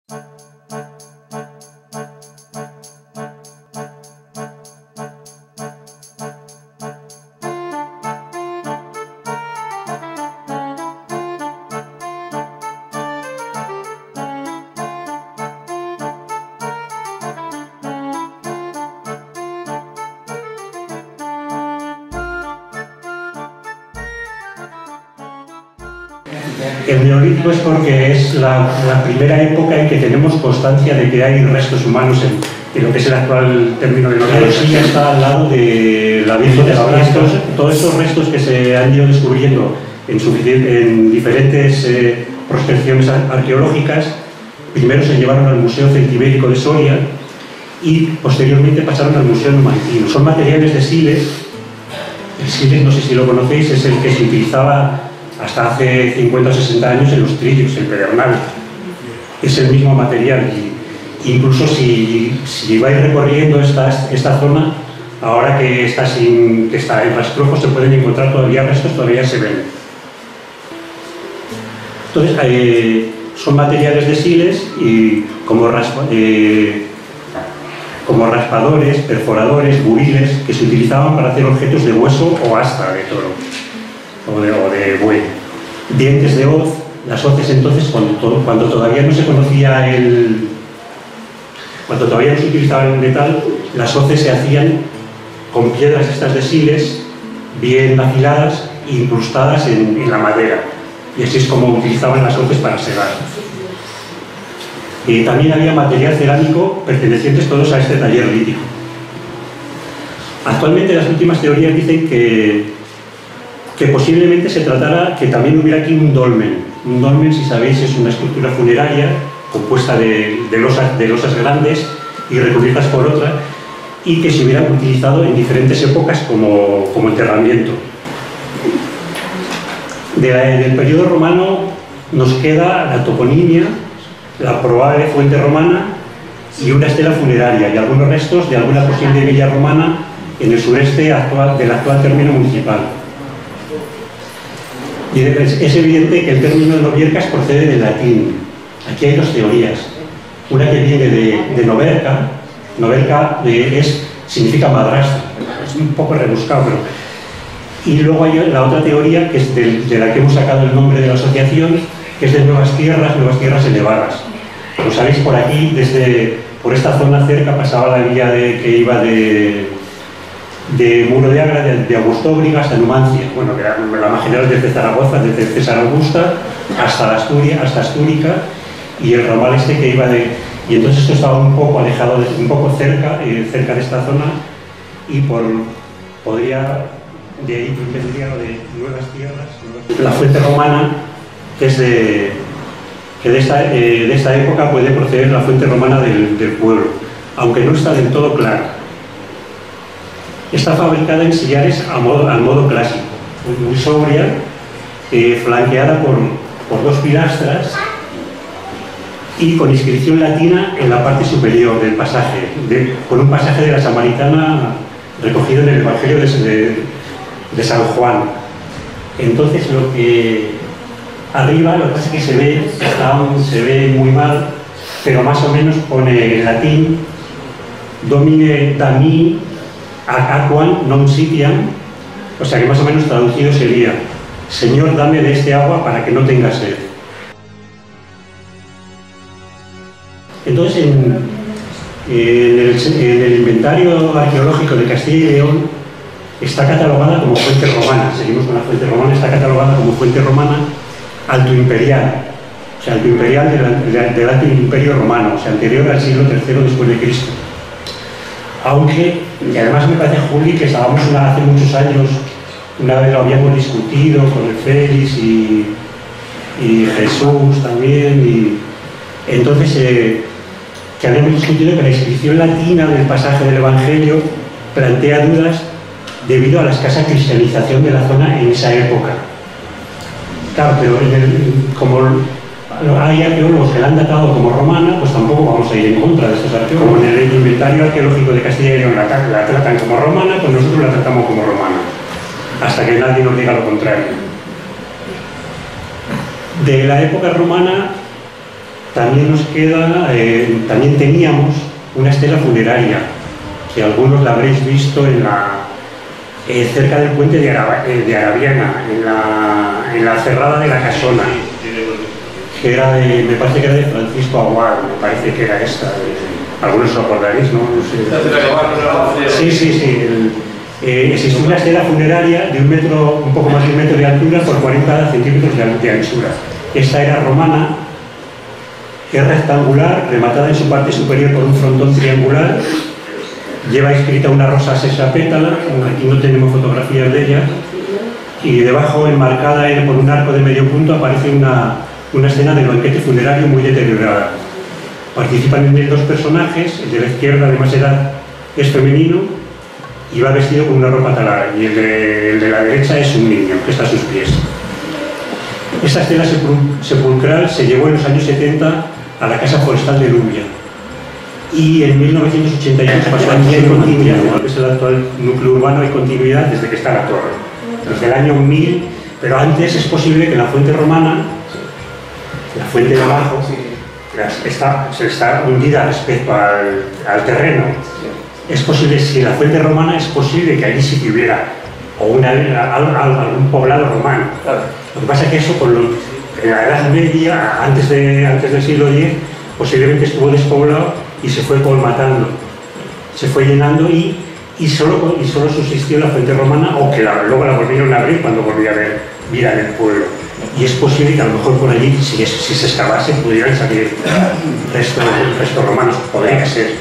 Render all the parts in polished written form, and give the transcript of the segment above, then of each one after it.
El Neolítico es porque es la primera época en que tenemos constancia de que hay restos humanos en lo que es el actual término de Noruega. Sí, ya está al lado de la Virgen de la Hora. Todos estos restos que se han ido descubriendo en diferentes prospecciones arqueológicas, primero se llevaron al Museo Celtibérico de Soria y posteriormente pasaron al Museo Numantino. Son materiales de sílex. El sílex, no sé si lo conocéis, es el que se utilizaba hasta hace 50 o 60 años en los trillos, el pedernal. Es el mismo material. Y incluso si vais recorriendo esta zona, ahora que está en rastrojo, se pueden encontrar todavía restos, todavía se ven. Entonces, son materiales de sílex y como raspadores, perforadores, buriles, que se utilizaban para hacer objetos de hueso o asta de toro o de buey. Dientes de hoz. Las hoces entonces, cuando todavía no se conocía cuando todavía no se utilizaba el metal, las hoces se hacían con piedras estas de sílex bien afiladas e incrustadas en la madera, y así es como utilizaban las hoces para segar. También había material cerámico pertenecientes todos a este taller lítico. Actualmente las últimas teorías dicen que posiblemente se tratara, que también hubiera aquí un dolmen. Un dolmen, si sabéis, es una estructura funeraria compuesta de losas grandes y recubiertas por otra, y que se hubieran utilizado en diferentes épocas como enterramiento. Del periodo romano nos queda la toponimia, la probable fuente romana y una estela funeraria y algunos restos de alguna posible villa romana en el sureste del actual término municipal. Y es evidente que el término Noviercas procede del latín. Aquí hay dos teorías. Una que viene de Noverca. Noverca significa madrastra. Es un poco rebuscado, pero... Y luego hay la otra teoría, que es de la que hemos sacado el nombre de la asociación, que es de Nuevas Tierras elevadas. Como sabéis, por aquí, por esta zona cerca, pasaba la vía que iba de Muro de Agra, de Augustóbriga hasta Numancia. Bueno, que era la más general desde Zaragoza, desde César Augusta hasta Astúrica, y el ramal que iba y entonces esto estaba un poco alejado, un poco cerca de esta zona, y de ahí vendría lo de Nuevas Tierras. La fuente romana, que es de esta época, puede proceder la fuente romana del pueblo, aunque no está del todo clara. Está fabricada en sillares al modo clásico, muy sobria, flanqueada por dos pilastras y con inscripción latina en la parte superior del pasaje, con un pasaje de la Samaritana recogido en el Evangelio de San Juan. Entonces, lo que arriba, lo que pasa es que se ve muy mal, pero más o menos pone en latín: Domine dami aquam non sitiam, o sea que más o menos traducido sería: Señor, dame de este agua para que no tenga sed. Entonces, en el inventario arqueológico de Castilla y León está catalogada como fuente romana. Seguimos con la fuente romana. Está catalogada como fuente romana altoimperial, o sea, altoimperial del Alto Imperio Romano, o sea, anterior al siglo III después de Cristo. Aunque, y además me parece, Juli, que estábamos hace muchos años, una vez lo habíamos discutido con el Félix y Jesús también, y entonces que habíamos discutido que la inscripción latina del pasaje del Evangelio plantea dudas debido a la escasa cristianización de la zona en esa época. Claro, pero como hay arqueólogos que la han datado como romana, pues tampoco vamos a ir en contra de estos arqueólogos. Como en el inventario arqueológico de Castilla y León la tratan como romana, pues nosotros la tratamos como romana, hasta que nadie nos diga lo contrario. De la época romana también nos queda, también teníamos una estela funeraria, que algunos la habréis visto en cerca del puente de Arabiana, en la cerrada de la Casona, que era me parece que era de Francisco Aguad, me parece que era esta. Algunos os acordaréis, ¿no? No sé. Sí. Existe una estela funeraria de un poco más de 1 metro de altura por 40 centímetros de anchura. Esta era romana, es rectangular, rematada en su parte superior por un frontón triangular, lleva escrita una rosa sesapétala, aquí no tenemos fotografías de ella, y debajo, enmarcada por un arco de medio punto, aparece una escena del banquete funerario muy deteriorada. Participan en él 2 personajes, el de la izquierda, de más edad, es femenino y va vestido con una ropa talara, y el de la derecha es un niño que está a sus pies. Esta estela sepulcral se llevó en los años 70 a la Casa Forestal de Lubia, y en 1988 pasó a hay continuidad, en lo que es el actual núcleo urbano, hay continuidad desde que está la torre, desde el año 1000, pero antes es posible que la fuente romana, la fuente de abajo, está hundida respecto al terreno. Es posible, si la fuente romana, es posible que allí sí que hubiera algún poblado romano. Lo que pasa es que eso, en la Edad Media, antes del siglo X, posiblemente estuvo despoblado y se fue colmatando, se fue llenando y solo subsistió la fuente romana, o que luego la volvieron a abrir cuando volvió a haber vida en el pueblo. Y es posible que a lo mejor por allí, si se excavase, pudieran salir restos romanos, podría ser.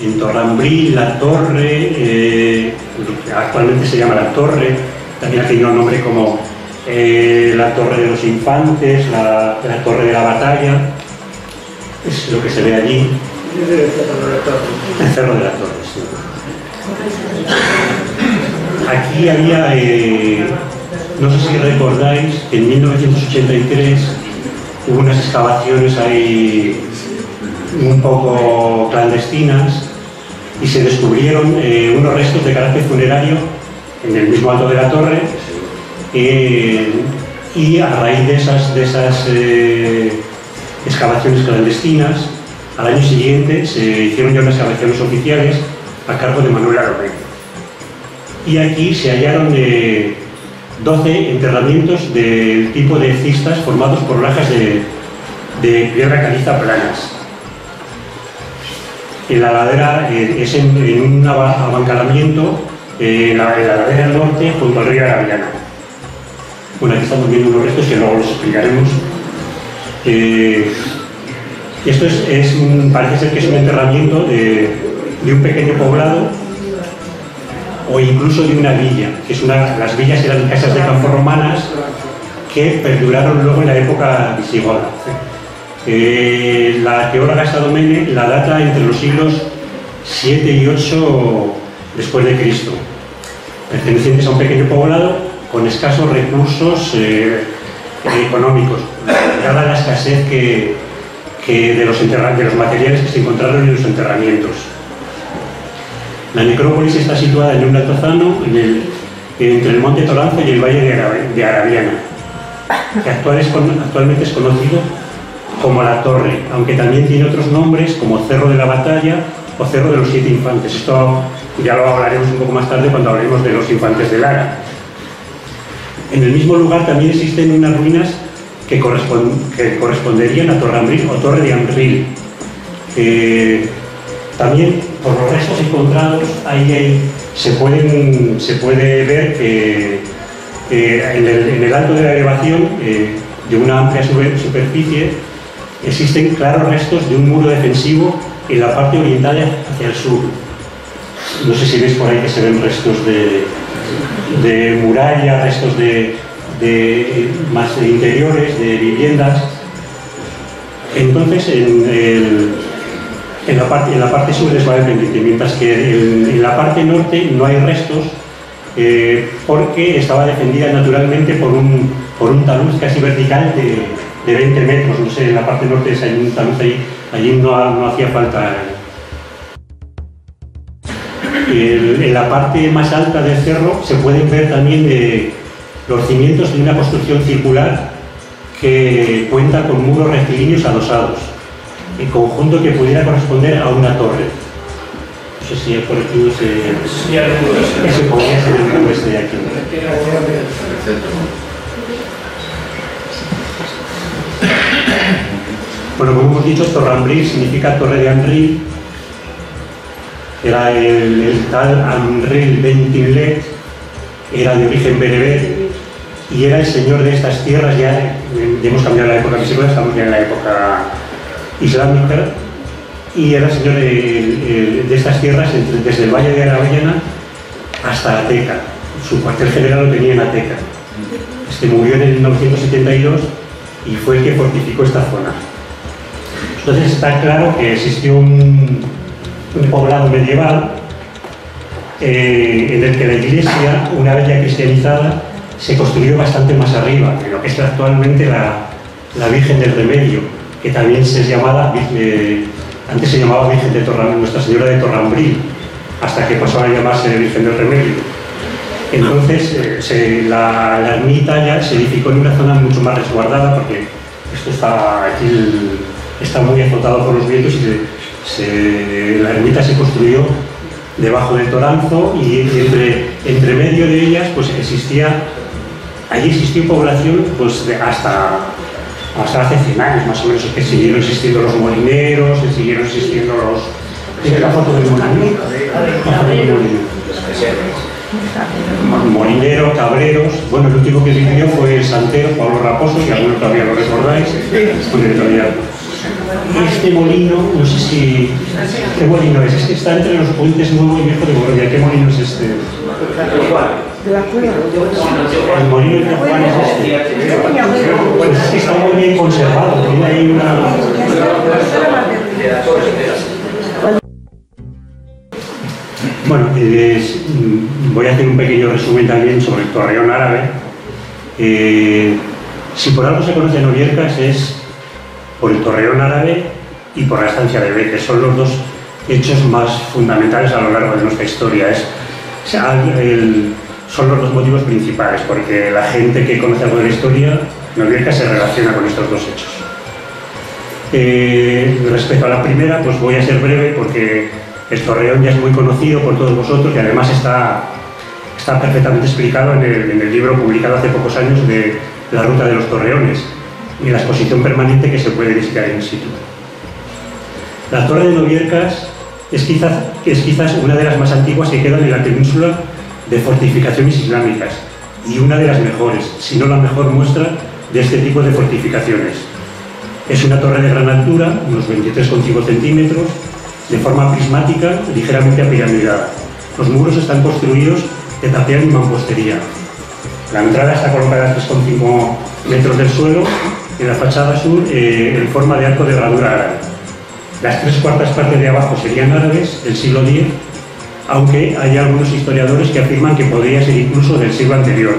En Torrambril, la torre, actualmente se llama la torre, también ha tenido un nombre como la Torre de los Infantes, la Torre de la Batalla, es lo que se ve allí. El Cerro de la Torre, sí. Aquí había, no sé si recordáis, que en 1983 hubo unas excavaciones ahí un poco clandestinas y se descubrieron unos restos de carácter funerario en el mismo alto de la torre, y a raíz de esas excavaciones clandestinas, al año siguiente se hicieron ya unas excavaciones oficiales a cargo de Manuel Aromé. Y aquí se hallaron 12 enterramientos del tipo de cistas formados por lajas de piedra caliza planas. En la ladera es en un abancalamiento en la ladera del norte junto al río Arabiana. Bueno, aquí estamos viendo unos restos que luego los explicaremos. Esto parece ser que es un enterramiento de un pequeño poblado o incluso de una villa, las villas eran casas de campo romanas que perduraron luego en la época visigoda. La arqueóloga Sadomene la data entre los siglos 7 y 8 después de Cristo, pertenecientes a un pequeño poblado con escasos recursos económicos, dada la escasez de los materiales que se encontraron en los enterramientos. La necrópolis está situada en un altozano entre el monte Toranzo y el valle de Arabiana, que actualmente es conocido como la Torre, aunque también tiene otros nombres como Cerro de la Batalla o Cerro de los 7 Infantes. Esto ya lo hablaremos un poco más tarde cuando hablemos de los infantes de Lara. En el mismo lugar también existen unas ruinas que corresponderían a Torrambril o Torre de Ambril. También por los restos encontrados se puede ver que en el alto de la elevación de una amplia superficie existen claros restos de un muro defensivo en la parte oriental hacia el sur. No sé si veis por ahí que se ven restos de muralla, restos más interiores, de viviendas. Entonces, en la parte sur es Valle Pendiente, mientras que en la parte norte no hay restos, porque estaba defendida naturalmente por un talud casi vertical de 20 metros. No sé, en la parte norte hay un talud allí no hacía falta. En la parte más alta del cerro se pueden ver también los cimientos de una construcción circular que cuenta con muros rectilíneos adosados, en conjunto que pudiera corresponder a una torre. No sé si por aquí ese podría ser el muro este de aquí. Bueno, como hemos dicho, Torrambril significa torre de Anril. Era el tal Anril Bentinlet, era de origen bereber y era el señor de estas tierras. Ya hemos cambiado la época visigoda, estamos ya en la época islámica, y era el señor de estas tierras desde el Valle de Aravellana hasta Ateca. Su cuartel general lo tenía en Ateca. Murió en el 1972 y fue el que fortificó esta zona. Entonces está claro que existió un poblado medieval en el que la iglesia, una vez ya cristianizada, se construyó bastante más arriba, en lo que es actualmente la Virgen del Remedio, que también se llamaba, antes se llamaba Virgen de Torrambril, Nuestra Señora de Torrambril, hasta que pasó a llamarse Virgen del Remedio. Entonces la ermita ya se edificó en una zona mucho más resguardada, porque esto está muy azotado por los vientos, y la ermita se construyó debajo del Toranzo, y entre medio de ellas pues allí existió población pues hasta hace 100 años más o menos, que siguieron existiendo los molineros, siguieron existiendo los... ¿Tienes la foto del molinero? Molinero, cabreros. Bueno, el último que vivió fue el santero Pablo Raposo, que algunos todavía lo recordáis. Este molino, no sé si... ¿Qué molino es? Es que está entre los puentes nuevo y viejo de Boronia. ¿Qué molino es este? El molino de Juan es este. Pues es que está muy bien conservado. Tiene ahí una... Bueno, voy a hacer un pequeño resumen también sobre el Torreón árabe. Si por algo se conoce Novielcas es por el Torreón árabe y por la estancia de Bé, que son los dos hechos más fundamentales a lo largo de nuestra historia. Son los dos motivos principales, porque la gente que conoce algo de la historia, Novielcas se relaciona con estos dos hechos. Respecto a la primera, pues voy a ser breve, porque el Torreón ya es muy conocido por todos vosotros, y además está perfectamente explicado en el libro publicado hace pocos años de La Ruta de los Torreones, y la exposición permanente que se puede visitar in situ. La Torre de Novielcas es quizás una de las más antiguas que quedan en la península de fortificaciones islámicas, y una de las mejores, si no la mejor muestra de este tipo de fortificaciones. Es una torre de gran altura, unos 23,5 centímetros, de forma prismática, ligeramente apiramidada. Los muros están construidos de tapial y mampostería. La entrada está colocada a 3,5 metros del suelo, en la fachada sur en forma de arco de herradura árabe. Las 3/4 partes de abajo serían árabes del siglo X, aunque hay algunos historiadores que afirman que podría ser incluso del siglo anterior.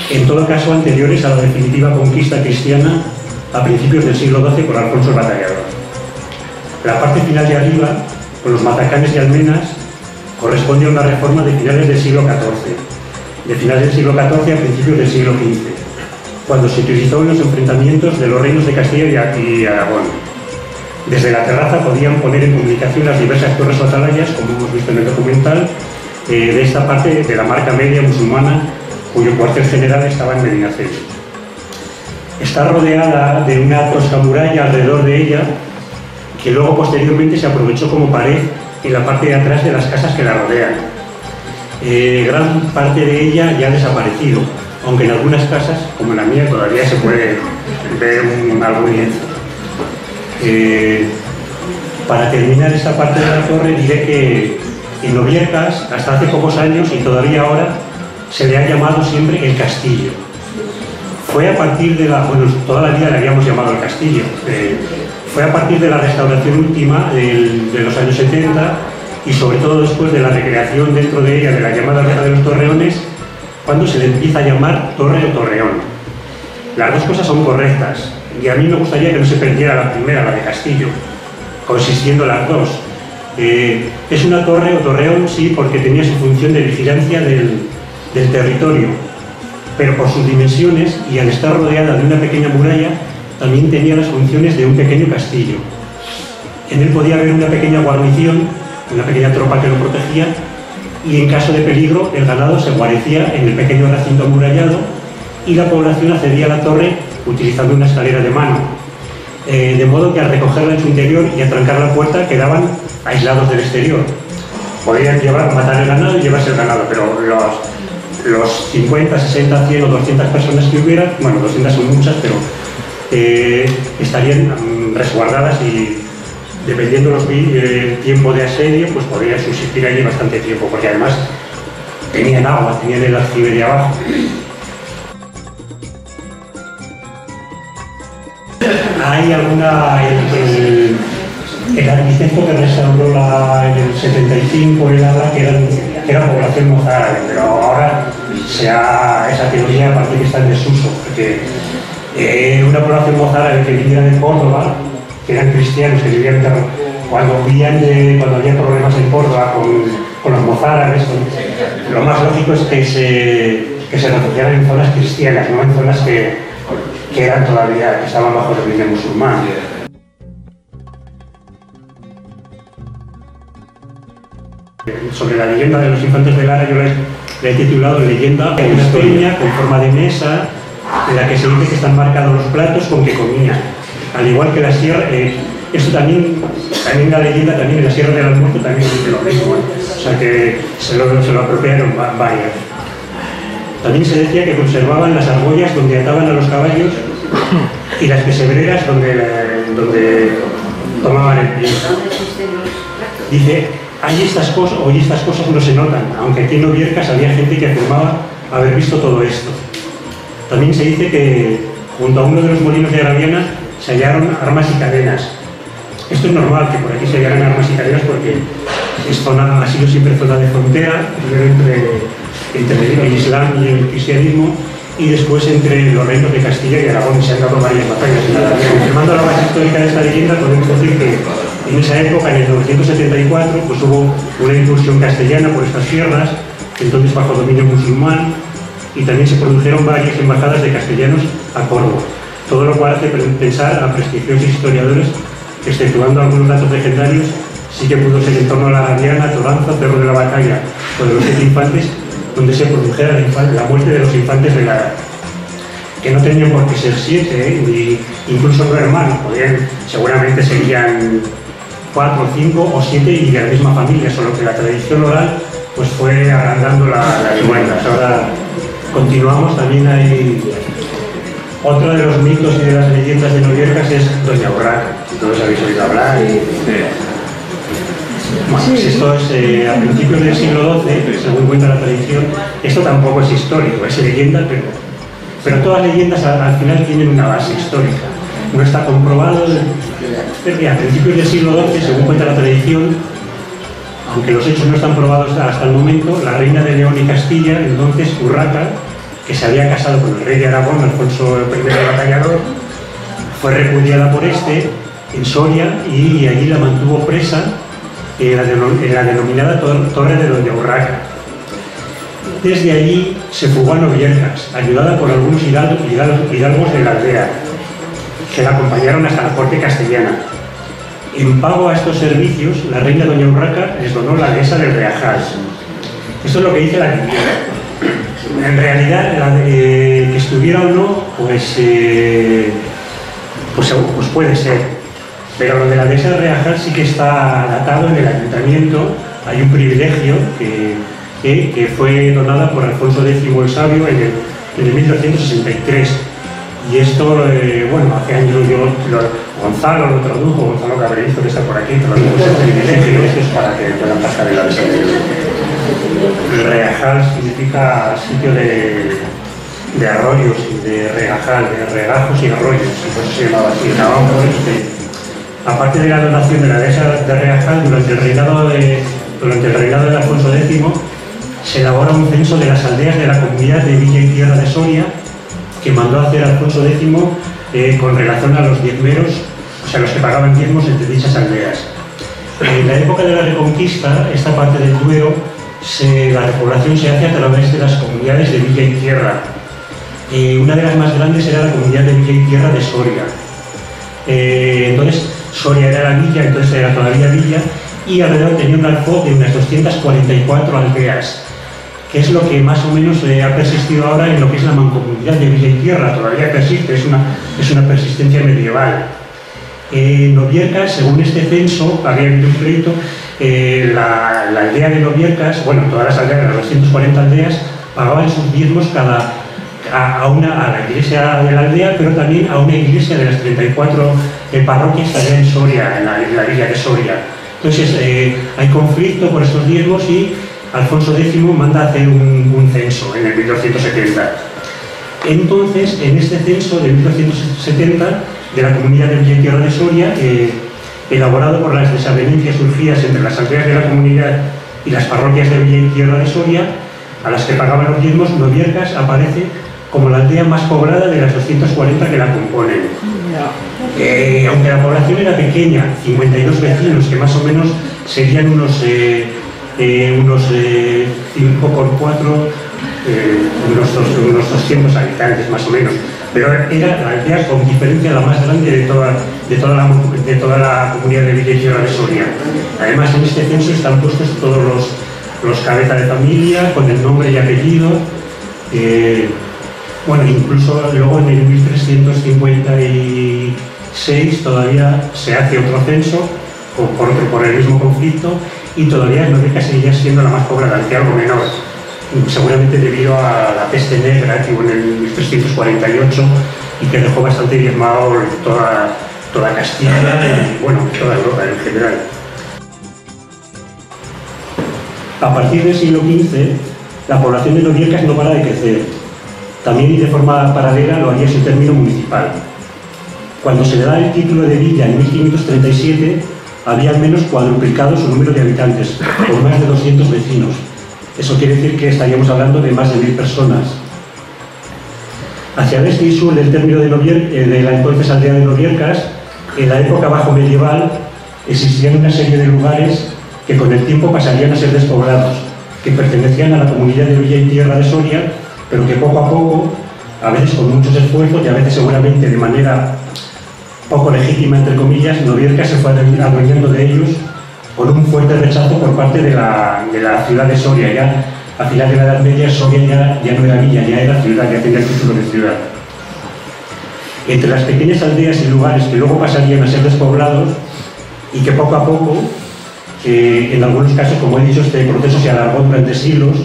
En todo caso, anteriores a la definitiva conquista cristiana a principios del siglo XII por Alfonso el Batallador. La parte final de arriba, con los matacanes y almenas, corresponde a una reforma de finales del siglo XIV, de finales del siglo XIV a principios del siglo XV, cuando se utilizó en los enfrentamientos de los reinos de Castilla y Aragón. Desde la terraza podían poner en comunicación las diversas torres o atalayas, como hemos visto en el documental, de esta parte de la marca media musulmana, cuyo cuartel general estaba en Medinaceli. Está rodeada de una tosca muralla alrededor de ella, que luego posteriormente se aprovechó como pared en la parte de atrás de las casas que la rodean. Gran parte de ella ya ha desaparecido, aunque en algunas casas, como en la mía, todavía se puede ver algún lienzo. Para terminar esta parte de la torre, diré que en Novielcas, hasta hace pocos años y todavía ahora, se le ha llamado siempre el castillo. Fue a partir de toda la vida le habíamos llamado el castillo. Fue a partir de la restauración última de los años 70, y sobre todo después de la recreación dentro de ella de la llamada Ruta de los Torreones, cuando se le empieza a llamar torre o torreón. Las dos cosas son correctas, y a mí me gustaría que no se perdiera la primera, la de castillo, coexistiendo las dos. Es una torre o torreón, sí, porque tenía su función de vigilancia del territorio, pero por sus dimensiones y al estar rodeada de una pequeña muralla, también tenía las funciones de un pequeño castillo. En él podía haber una pequeña guarnición, una pequeña tropa que lo protegía, y en caso de peligro el ganado se guarecía en el pequeño recinto amurallado y la población accedía a la torre utilizando una escalera de mano, de modo que al recogerla en su interior y atrancar la puerta quedaban aislados del exterior. Podían matar el ganado y llevarse el ganado, pero los 50, 60, 100 o 200 personas que hubiera, bueno, 200 son muchas, pero estarían resguardadas y dependiendo del tiempo de asedio, pues podrían subsistir allí bastante tiempo, porque además tenían agua, tenían el aljibe de abajo. Hay alguna... El arquitecto que restauró en el 75, él habla que era población mozárabe, pero ahora esa teoría parece que está en desuso, porque una población mozárabe que viniera de Córdoba, que eran cristianos, que vivían cuando había problemas en Córdoba con los mozárabes, lo más lógico es que se refugiaran en zonas cristianas, no en zonas que eran todavía, que estaban bajo el régimen musulmán. Sobre la leyenda de los infantes de Lara, yo le he titulado Leyenda pequeña con forma de mesa, en la que se dice que están marcados los platos con que comían. Al igual que la sierra, esto también la leyenda también en la Sierra del Almuerzo también dice lo mismo, o sea que se lo apropiaron varias. También se decía que conservaban las argollas donde ataban a los caballos y las pesebreras donde tomaban el pie. Dice, hoy estas cosas no se notan, aunque aquí en Oviercas había gente que afirmaba haber visto todo esto. También se dice que junto a uno de los molinos de Arabiana se hallaron armas y cadenas. Esto es normal, que por aquí se hallaran armas y cadenas porque ha sido siempre zona de frontera, entre el Islam y el cristianismo, y después entre los reinos de Castilla y Aragón se han dado varias batallas. Confirmando la base histórica de esta leyenda, podemos decir que en esa época, en el 974, pues hubo una incursión castellana por estas tierras, entonces bajo dominio musulmán, y también se produjeron varias embajadas de castellanos a Córdoba. Todo lo cual hace pensar a prestigiosos historiadores que, exceptuando algunos datos legendarios, sí que pudo ser en torno a la Arabiana, Toranza, Cerro de la Batalla o de los 7 infantes, donde se produjera la muerte de los infantes de Lara, que no tenían por qué ser 7, ni incluso no hermanos, seguramente serían 4, 5 o 7 y de la misma familia, solo que la tradición oral pues fue agrandando la leyenda. Ahora continuamos, también hay otro de los mitos y de las leyendas de Noviercas es Doña Urraca, si todos habéis oído hablar. Bueno, pues esto es a principios del siglo XII, según cuenta la tradición. Esto tampoco es histórico, es leyenda, pero todas las leyendas al final tienen una base histórica. No está comprobado. A principios del siglo XII, según cuenta la tradición, aunque los hechos no están probados hasta el momento, la reina de León y Castilla, entonces Urraca, que se había casado con el rey de Aragón, Alfonso I el Batallador, fue repudiada por este en Soria y allí la mantuvo presa en la denominada Torre de Doña Urraca. Desde allí se fugó a Noviercas, ayudada por algunos hidalgos de la aldea, que la acompañaron hasta la corte castellana. En pago a estos servicios, la reina Doña Urraca les donó la dehesa del Reajal. Esto es lo que dice la leyenda. En realidad, que estuviera o no, pues puede ser. Pero lo de la dehesa del Reajal sí que está datado en el ayuntamiento. Hay un privilegio que fue donada por Alfonso X el Sabio en el 1263. Y esto, hace años Gonzalo lo tradujo, Gonzalo Cabrerizo, que está por aquí, tradujo ese privilegio. Esto es para que puedan pasar en la dehesa. El Reajal significa sitio de arroyos y de regajal, de regajos y arroyos, y por eso se llamaba así. Aparte de la donación de la dehesa de Reajal, durante el reinado de Alfonso X, se elabora un censo de las aldeas de la comunidad de Villa y Tierra de Soria, que mandó a hacer Alfonso X con relación a los diezmeros, o sea, los que pagaban diezmos entre dichas aldeas. En la época de la Reconquista, esta parte del Duero, la repoblación se hace a través de las comunidades de Villa y Tierra, Una de las más grandes era la comunidad de Villa y Tierra de Soria. Entonces, Soria era la villa, entonces era todavía villa, y alrededor tenía un alfoz de unas 244 aldeas, que es lo que más o menos ha persistido ahora en lo que es la mancomunidad de Villa y Tierra. Todavía persiste, es una persistencia medieval. Noviercas, según este censo, había habido un pleito, la aldea de Noviercas, bueno, todas las aldeas, las 240 aldeas, pagaban sus diezmos a la iglesia de la aldea, pero también a una iglesia de las 34 parroquias que había en Soria, en la villa de Soria. Entonces hay conflicto por estos diezmos y Alfonso X manda a hacer un censo en el 1270. Entonces, en este censo de 1270 de la comunidad de Villa y Tierra de Soria, elaborado por las desavenencias surgidas entre las aldeas de la comunidad y las parroquias de Villa y Tierra de Soria, a las que pagaban los diezmos, Noviercas aparece como la aldea más poblada de las 240 que la componen. Aunque la población era pequeña, 52 vecinos, que más o menos serían unos 5 por 4, unos 200 habitantes más o menos. Pero era la aldea con diferencia la más grande de toda la comunidad de Villa y Tierra de Soria. Además, en este censo están puestos todos los cabezas de familia, con el nombre y apellido. Bueno, incluso luego en el 1356 todavía se hace otro censo por el mismo conflicto, y todavía Noviercas seguía siendo la más poblada, aunque algo menor, seguramente debido a la peste negra que hubo en el 1348 y que dejó bastante diezmado toda Castilla y, bueno, toda Europa en general. A partir del siglo XV, la población de Noviercas no para de crecer. También, y de forma paralela, lo haría su término municipal. Cuando se le da el título de villa en 1537, había al menos cuadruplicado su número de habitantes, con más de 200 vecinos. Eso quiere decir que estaríamos hablando de más de 1000 personas. Hacia el este y sur del término de la entonces aldea de Noviercas, en la época bajo medieval, existían una serie de lugares que con el tiempo pasarían a ser despoblados, que pertenecían a la comunidad de Villa y Tierra de Soria, pero que poco a poco, a veces con muchos esfuerzos y a veces seguramente de manera poco legítima, entre comillas, Noviercas se fue adueñando de ellos con un fuerte rechazo por parte de la ciudad de Soria. Ya a final de la Edad Media, Soria ya no era villa, ya era ciudad, ya tenía el título de ciudad. Entre las pequeñas aldeas y lugares que luego pasarían a ser despoblados y que poco a poco, en algunos casos, como he dicho, este proceso se alargó durante siglos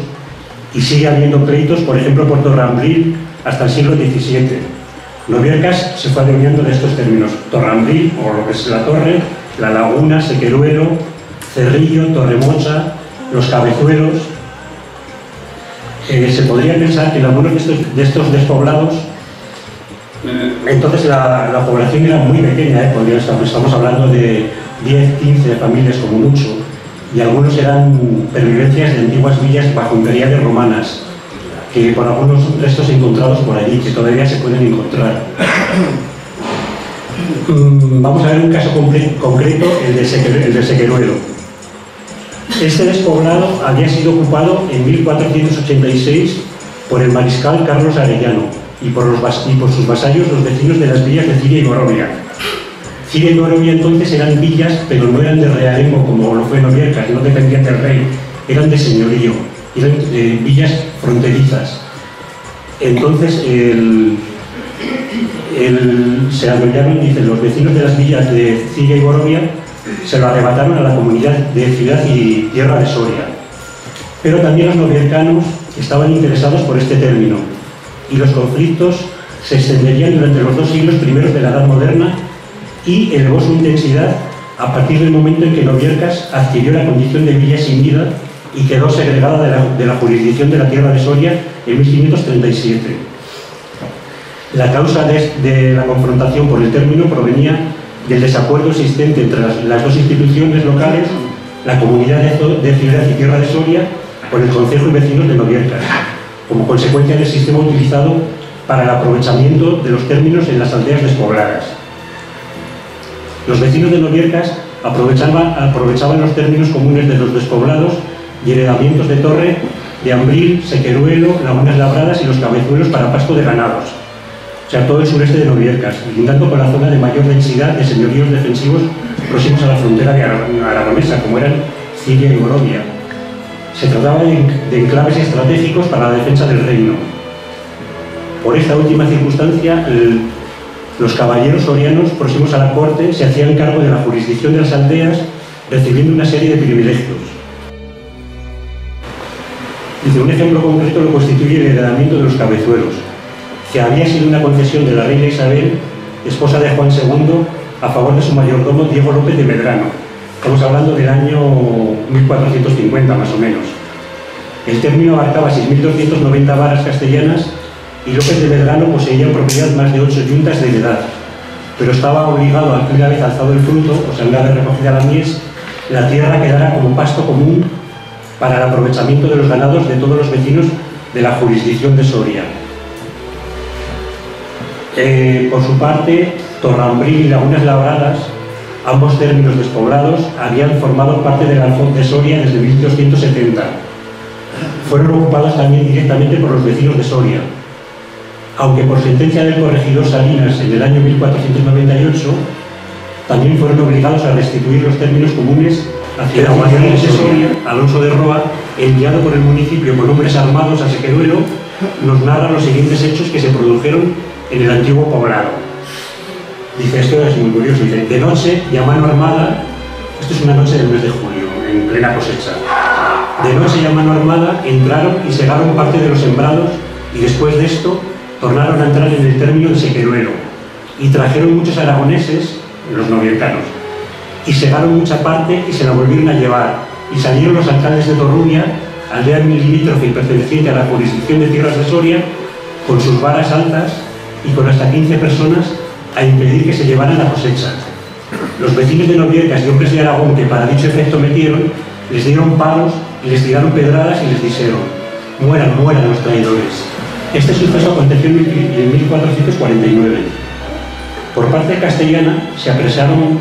y sigue habiendo pleitos, por ejemplo, por Torrambril hasta el siglo XVII. Noviercas se fue adueñando de estos términos: Torrambril, o lo que es la Torre, la Laguna, Sequeruelo, Cerrillo, Torremocha, los Cabezuelos. Se podría pensar que en algunos de estos despoblados, entonces la población era muy pequeña, estamos hablando de 10, 15 familias como mucho, y algunos eran pervivencias de antiguas villas bajoimperiales romanas, que por algunos restos encontrados por allí, que todavía se pueden encontrar. Vamos a ver un caso concreto, el de Sequeruelo. Este despoblado había sido ocupado en 1486 por el mariscal Carlos Arellano y por sus vasallos, los vecinos de las villas de Ciria y Borovia. Ciria y Borovia entonces eran villas, pero no eran de realengo como lo fue Noviercas, no dependían del rey, eran de señorío, eran villas fronterizas. Entonces se adueñaron, dicen, los vecinos de las villas de Ciria y Borovia se lo arrebataron a la comunidad de Ciudad y Tierra de Soria. Pero también los noviercanos estaban interesados por este término, y los conflictos se extenderían durante los 2 siglos primeros de la Edad Moderna y elevó su intensidad a partir del momento en que Noviercas adquirió la condición de villa sin vida y quedó segregada de la jurisdicción de la Tierra de Soria en 1537. La causa de la confrontación por el término provenía del desacuerdo existente entre las dos instituciones locales, la comunidad de Ciudad y Tierra de Soria, con el concejo y vecinos de Noviercas, como consecuencia del sistema utilizado para el aprovechamiento de los términos en las aldeas despobladas. Los vecinos de Noviercas aprovechaban los términos comunes de los despoblados y heredamientos de torre de Ambril, Sequeruelo, Lagunas Labradas y los Cabezuelos para pasto de ganados. O sea, todo el sureste de Novielcas, lindando con la zona de mayor densidad de señoríos defensivos próximos a la frontera aragonesa, como eran Ciria y Borovia. Se trataba de enclaves estratégicos para la defensa del reino. Por esta última circunstancia, los caballeros sorianos próximos a la corte se hacían cargo de la jurisdicción de las aldeas, recibiendo una serie de privilegios. Dice, un ejemplo concreto lo constituye el heredamiento de los Cabezuelos, que había sido una concesión de la reina Isabel, esposa de Juan II, a favor de su mayordomo Diego López de Medrano. Estamos hablando del año 1450, más o menos. El término abarcaba 6.290 varas castellanas y López de Medrano poseía en propiedad más de 8 yuntas de heredad, pero estaba obligado a que una vez alzado el fruto, o sea, una vez recogida la mies, la tierra quedara como pasto común para el aprovechamiento de los ganados de todos los vecinos de la jurisdicción de Soria. Por su parte, Torrambril y Lagunas Labradas, ambos términos despoblados, habían formado parte del Alfoz de Soria desde 1270. Fueron ocupados también directamente por los vecinos de Soria, aunque por sentencia del corregidor Salinas en el año 1498, también fueron obligados a restituir los términos comunes hacia la guardia de Soria. Alonso de Roa, enviado por el municipio con hombres armados a Sequeruelo, nos narra los siguientes hechos que se produjeron en el antiguo poblado. Dice, esto es muy curioso, dice, de noche y a mano armada, esto es una noche del mes de julio, en plena cosecha, de noche y a mano armada entraron y segaron parte de los sembrados y después de esto tornaron a entrar en el término de Sequeruelo y trajeron muchos aragoneses, los novielcanos, y segaron mucha parte y se la volvieron a llevar y salieron los alcaldes de Torruña, aldea limítrofe y perteneciente a la jurisdicción de tierras de Soria, con sus varas altas y con hasta 15 personas a impedir que se llevaran la cosecha. Los vecinos de Novielcas y hombres de Aragón que para dicho efecto metieron, les dieron palos y les tiraron pedradas y les dijeron, mueran, mueran los traidores. Este suceso aconteció en 1449. Por parte castellana se apresaron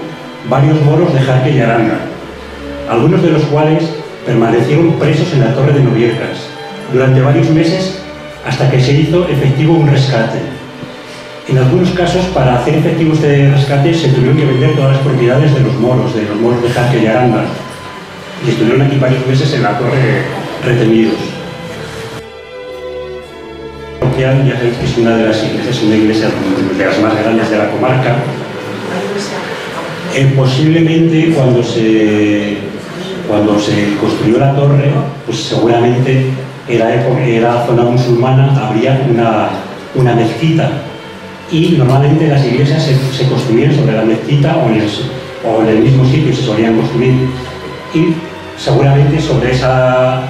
varios moros de Jarque y Aranda, algunos de los cuales permanecieron presos en la torre de Novielcas durante varios meses hasta que se hizo efectivo un rescate. En algunos casos, para hacer efectivo este rescate, se tuvieron que vender todas las propiedades de los moros de Jarque y Aranda, y estuvieron aquí varios meses en la torre retenidos. Ya sabéis que es una de las iglesias, una iglesia de las más grandes de la comarca. Posiblemente cuando se construyó la torre, pues seguramente era zona musulmana, habría una mezquita, y normalmente las iglesias se construían sobre la mezquita o en el mismo sitio se solían construir, y seguramente sobre esa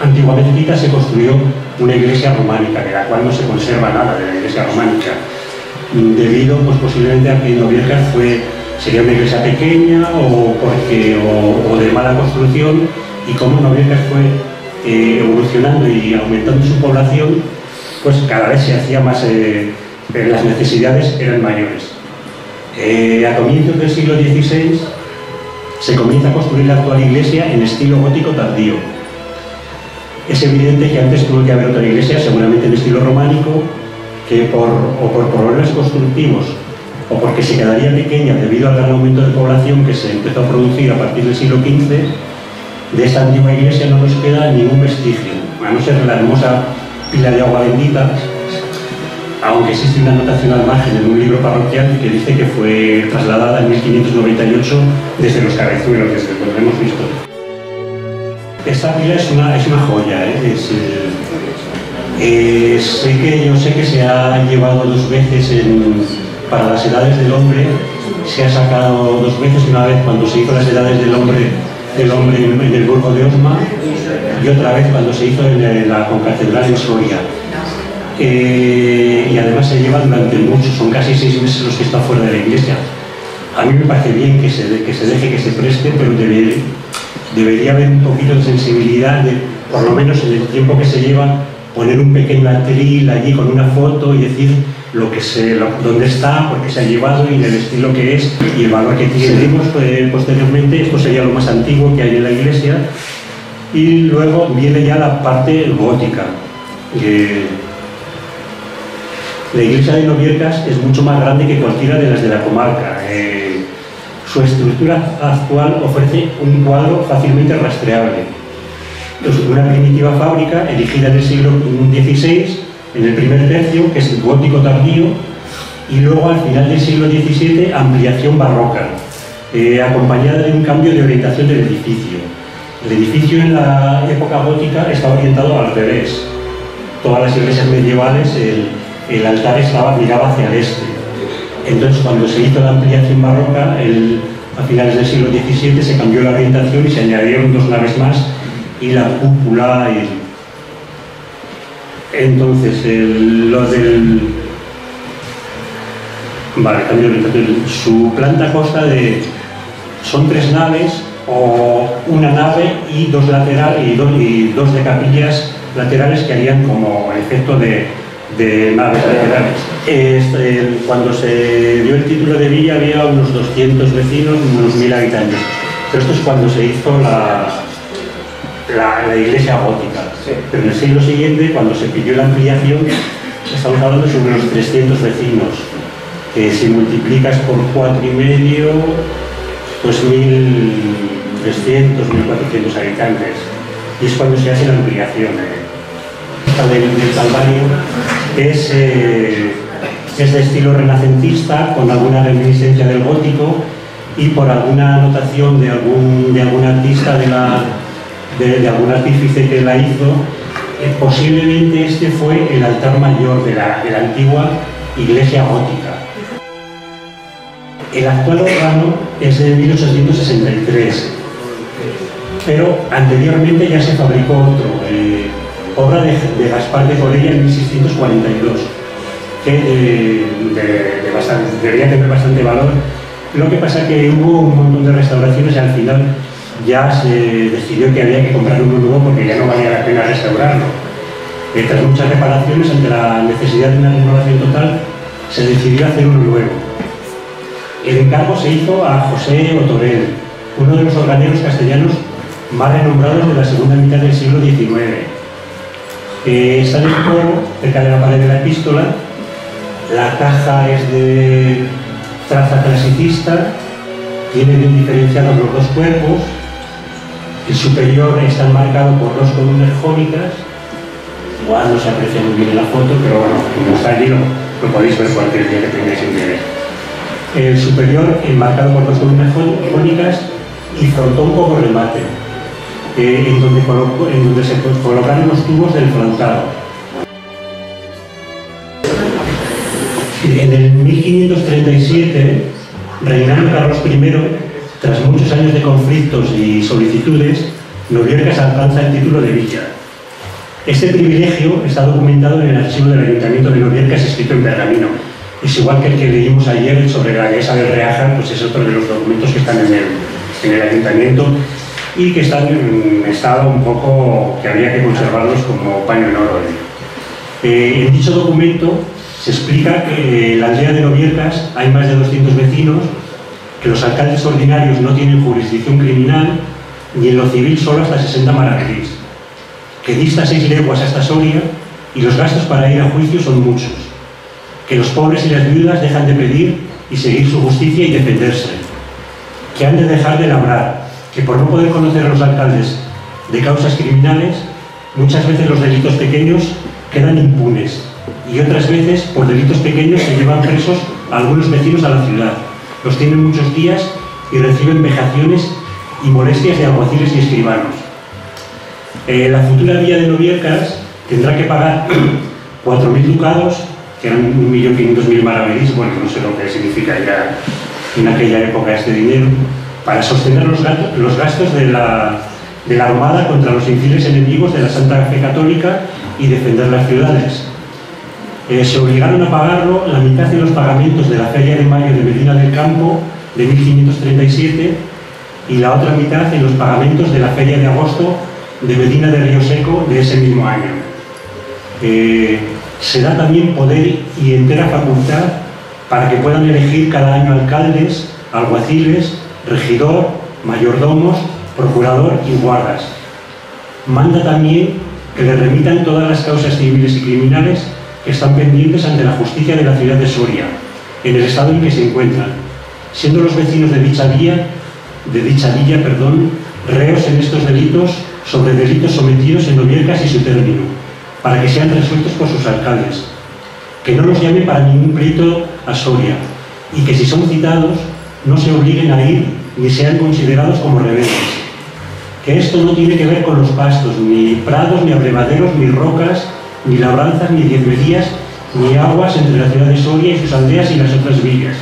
antigua mezquita se construyó una iglesia románica, de la cual no se conserva nada de la iglesia románica, debido pues, posiblemente a que Novielcas sería una iglesia pequeña o de mala construcción, y como Novielcas fue evolucionando y aumentando su población, pues cada vez se hacía más, las necesidades eran mayores. A comienzos del siglo XVI se comienza a construir la actual iglesia en estilo gótico tardío. Es evidente que antes tuvo que haber otra iglesia, seguramente en estilo románico, que por problemas constructivos o porque se quedaría pequeña debido al gran aumento de población que se empezó a producir a partir del siglo XV, de esta antigua iglesia no nos queda ningún vestigio, a no ser la hermosa pila de agua bendita, aunque existe una anotación al margen en un libro parroquial que dice que fue trasladada en 1598 desde los Cabezuelos, desde donde hemos visto. Esta pila es una joya, yo sé que se ha llevado dos veces para las edades del hombre, se ha sacado dos veces, una vez cuando se hizo las edades del hombre en el Burgo de Osma y otra vez cuando se hizo en la concatedral en Soria. Y además se lleva durante mucho, son casi 6 meses los que está fuera de la iglesia. A mí me parece bien que se deje que se preste, pero debería haber un poquito de sensibilidad, por lo menos en el tiempo que se lleva, poner un pequeño atril allí con una foto y decir dónde está, por qué se ha llevado y el estilo que es y el valor que tiene. Seguimos posteriormente, esto sería lo más antiguo que hay en la iglesia, Y luego viene ya la parte gótica. La iglesia de Noviercas es mucho más grande que cualquiera de las de la comarca. Su estructura actual ofrece un cuadro fácilmente rastreable. Es una primitiva fábrica erigida en el siglo XVI, en el primer tercio, que es el gótico tardío, y luego al final del siglo XVII ampliación barroca, acompañada de un cambio de orientación del edificio. El edificio en la época gótica está orientado al revés. Todas las iglesias medievales el altar miraba hacia el este. Entonces, cuando se hizo la ampliación barroca, a finales del siglo XVII se cambió la orientación y se añadieron 2 naves más y la cúpula. Entonces, cambio de orientación. Su planta consta son 3 naves o una nave y 2 laterales y dos de capillas laterales que harían como efecto de naves laterales. Cuando se dio el título de villa había unos 200 vecinos, unos 1000 habitantes. Pero esto es cuando se hizo la iglesia gótica. Sí. Pero en el siglo siguiente, cuando se pidió la ampliación, estamos hablando sobre unos 300 vecinos, que si multiplicas por 4,5, pues 1.300, 1.400 habitantes. Y es cuando se hace la ampliación. Del Calvario es de estilo renacentista, con alguna reminiscencia del gótico y por alguna anotación de algún artista, de algún artífice que la hizo. Posiblemente este fue el altar mayor de la antigua iglesia gótica. El actual órgano es de 1863, pero anteriormente ya se fabricó otro, obra de Gaspar de Corella en 1642, que debería tener bastante valor. Lo que pasa es que hubo un montón de restauraciones y al final ya se decidió que había que comprar uno nuevo porque ya no valía la pena restaurarlo. Tras muchas reparaciones, ante la necesidad de una renovación total, se decidió hacer uno nuevo. El encargo se hizo a José Otorel, uno de los organeros castellanos más renombrados de la segunda mitad del siglo XIX. Está en el coro, cerca de la pared de la epístola. La caja es de traza clasicista, tiene bien diferenciados los 2 cuerpos. El superior está enmarcado por 2 columnas jónicas. Igual no se aprecia muy bien en la foto, pero bueno, como está allí lo podéis ver cualquier día que tengáis interés. El superior enmarcado por 2 columnas jónicas y frontón como remate, en donde se colocaron los tubos del frontado. En el 1537, reinando Carlos I, tras muchos años de conflictos y solicitudes, Noviercas alcanza el título de villa. Este privilegio está documentado en el archivo del Ayuntamiento de Noviercas, escrito en pergamino. Es igual que el que leímos ayer sobre la dehesa del Reajar, pues es otro de los documentos que están en el Ayuntamiento y que están en un estado un poco que habría que conservarlos como paño en oro. En dicho documento se explica que en la aldea de Noviercas hay más de 200 vecinos, que los alcaldes ordinarios no tienen jurisdicción criminal, ni en lo civil solo hasta 60 maravedís, que dista 6 leguas hasta Soria y los gastos para ir a juicio son muchos, que los pobres y las viudas dejan de pedir y seguir su justicia y defenderse, que han de dejar de labrar, que por no poder conocer a los alcaldes de causas criminales, muchas veces los delitos pequeños quedan impunes y otras veces por delitos pequeños se llevan presos a algunos vecinos a la ciudad, los tienen muchos días y reciben vejaciones y molestias de alguaciles y escribanos. La futura villa de Noviercas tendrá que pagar 4.000 ducados, que eran 1.500.000 maravedís, bueno, no sé lo que significa ya en aquella época este dinero, para sostener los gastos de la armada contra los infieles enemigos de la Santa Fe Católica y defender las ciudades. Se obligaron a pagarlo la mitad de los pagamentos de la Feria de Mayo de Medina del Campo de 1537 y la otra mitad en los pagamentos de la Feria de Agosto de Medina de Río Seco de ese mismo año. Se da también poder y entera facultad para que puedan elegir cada año alcaldes, alguaciles, regidor, mayordomos, procurador y guardas. manda también que le remitan todas las causas civiles y criminales que están pendientes ante la justicia de la ciudad de Soria, en el estado en que se encuentran, siendo los vecinos de dicha villa, reos en estos delitos sobre delitos sometidos en Noviercas y su término, para que sean resueltos por sus alcaldes, que no los llame para ningún pleito a Soria, y que si son citados no se obliguen a ir ni sean considerados como rebeldes. Que esto no tiene que ver con los pastos, ni prados, ni abrevaderos, ni rocas, ni labranzas, ni diezmerías, ni aguas entre la ciudad de Soria y sus aldeas y las otras villas.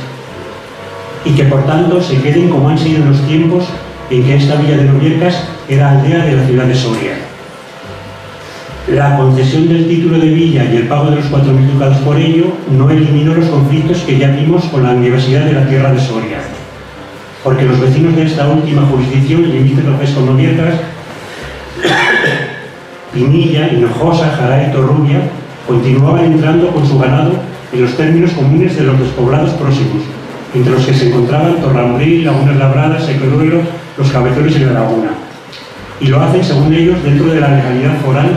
Y que por tanto se queden como han sido en los tiempos en que esta villa de Noviercas era aldea de la ciudad de Soria. La concesión del título de villa y el pago de los 4.000 ducados por ello no eliminó los conflictos que ya vimos con la Universidad de la Tierra de Soria, porque los vecinos de esta última jurisdicción, limítrofes con Noviercas, Pinilla, Hinojosa, Jaray, Torrubia, continuaban entrando con su ganado en los términos comunes de los despoblados próximos, entre los que se encontraban Torrambril, Lagunas Labradas, Secoruelo, Los Cabezones y la Laguna. Y lo hacen, según ellos, dentro de la legalidad foral,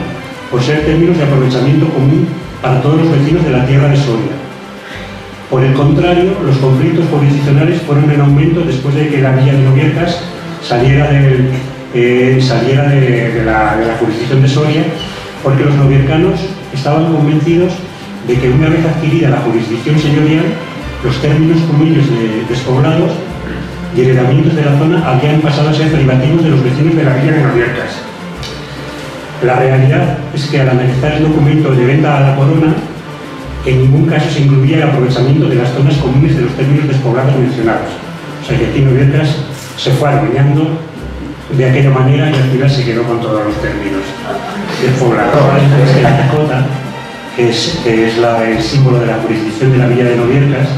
por ser términos de aprovechamiento común para todos los vecinos de la tierra de Soria. Por el contrario, los conflictos jurisdiccionales fueron en aumento después de que la villa de Noviercas saliera de la jurisdicción de Soria, porque los noviercanos estaban convencidos de que una vez adquirida la jurisdicción señorial, los términos comunes de despoblados y heredamientos de la zona habían pasado a ser privativos de los vecinos de la villa de Noviercas. La realidad es que al analizar el documento de venta a la corona, en ningún caso se incluía el aprovechamiento de las zonas comunes de los términos despoblados mencionados. O sea que aquí Noviercas se fue adueñando de aquella manera y al final se quedó con todos los términos. El poblador, la Tejota, que es el símbolo de la jurisdicción de la villa de Noviercas,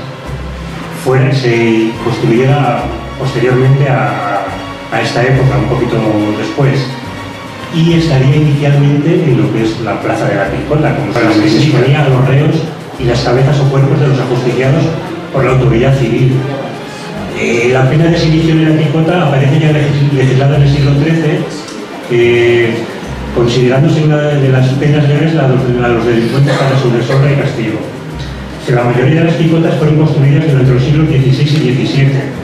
se construyera posteriormente a esta época, un poquito después, y estaría inicialmente en lo que es la plaza de la Picota, como para las que se exponía a los reos y las cabezas o cuerpos de los ajusticiados por la autoridad civil. La pena de sedición en la Picota aparece ya legislada en el siglo XIII, considerándose una de las penas leves a los delincuentes para su deshonra y castigo. La mayoría de las picotas fueron construidas durante los siglos XVI y XVII,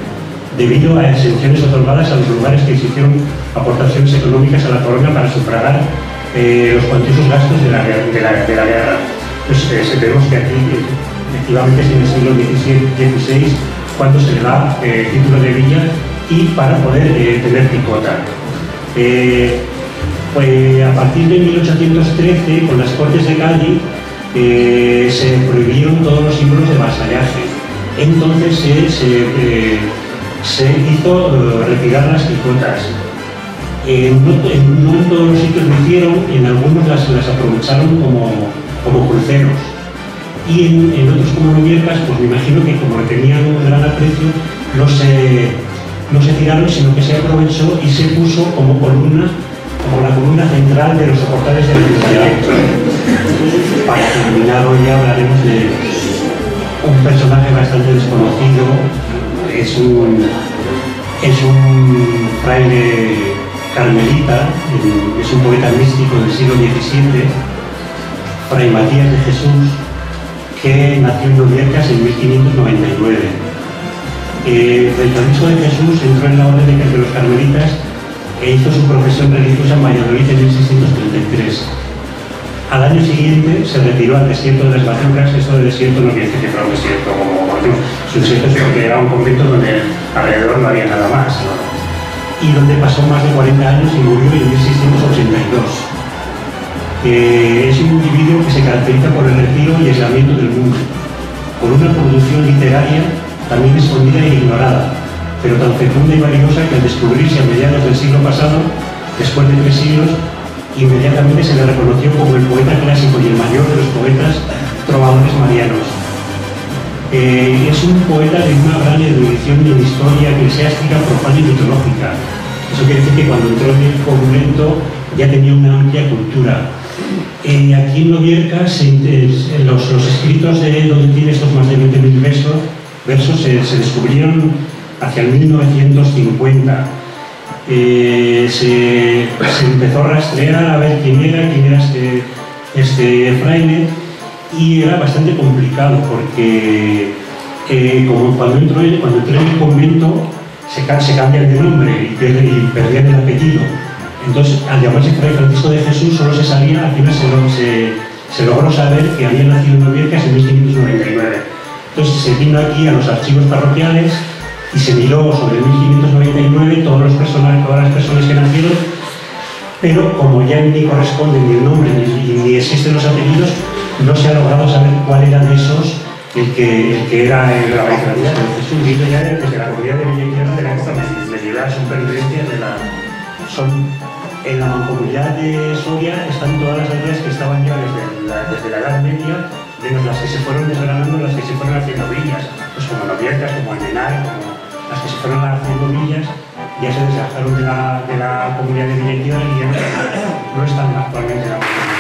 debido a exenciones otorgadas a los lugares que exigieron aportaciones económicas a la corona para sufragar los cuantiosos gastos de la guerra. Pues vemos que aquí efectivamente es en el siglo XVI cuando se le da título de villa y para poder tener picota. Pues a partir de 1813, con las Cortes de Cádiz, se prohibieron todos los símbolos de vasallaje. Entonces se hizo retirar las picotas. No en todos los sitios lo hicieron, en algunos las aprovecharon como cruceros. Y en otros como Noviercas, pues me imagino que como tenían un gran aprecio, no se tiraron, sino que se aprovechó y se puso como la columna central de los soportales del ayuntamiento. Para terminar hoy hablaremos de un personaje bastante desconocido. Es un fraile carmelita, es un poeta místico del siglo XVII, Fray Matías de Jesús, que nació en Noviercas en 1599. El Francisco de Jesús entró en la orden de los carmelitas e hizo su profesión religiosa en Valladolid en 1633. Al año siguiente se retiró al desierto de las Bazucas. Esto de desierto no quiere decir que fuera un desierto como conocemos. Su desierto es porque era un convento donde alrededor no había nada más, ¿no? Y donde pasó más de 40 años y murió en 1682. Es un individuo que se caracteriza por el retiro y aislamiento del mundo, por una producción literaria también escondida e ignorada, pero tan fecunda y valiosa que al descubrirse a mediados del siglo pasado, después de 3 siglos, inmediatamente se le reconoció como el poeta clásico y el mayor de los poetas trovadores marianos. Es un poeta de una gran erudición en historia eclesiástica, profana y mitológica. Eso quiere decir que cuando entró en el convento ya tenía una amplia cultura. Aquí en Noviercas, los escritos de donde tiene estos más de 20.000 versos se descubrieron hacia el 1950. se empezó a rastrear a ver quién era este fraile, y era bastante complicado porque como cuando entré en el convento se cambian de nombre y perdían el apellido. Entonces, al llamarse Fray Francisco de Jesús, solo se sabía, al final se logró saber que había nacido en Noviercas en 1599. Entonces se vino aquí a los archivos parroquiales y se miró sobre 1599 todas las personas que nacieron, pero como ya ni corresponden ni el nombre ni existen los apellidos, no se ha logrado saber cuál era de esos el que era el Fray Francisco de Jesús. Vino ya desde la comunidad de Villaquierra de la época medieval, son pervivencias en la mancomunidad de Soria están todas las aldeas que estaban ya desde la Edad Media, menos las que se fueron desgranando, las que se fueron haciendo villas, pues como Noviercas, como Almenar, como las que se fueron haciendo villas, ya se desgajaron de la comunidad de Villaquierra y ya no están actualmente en la comunidad.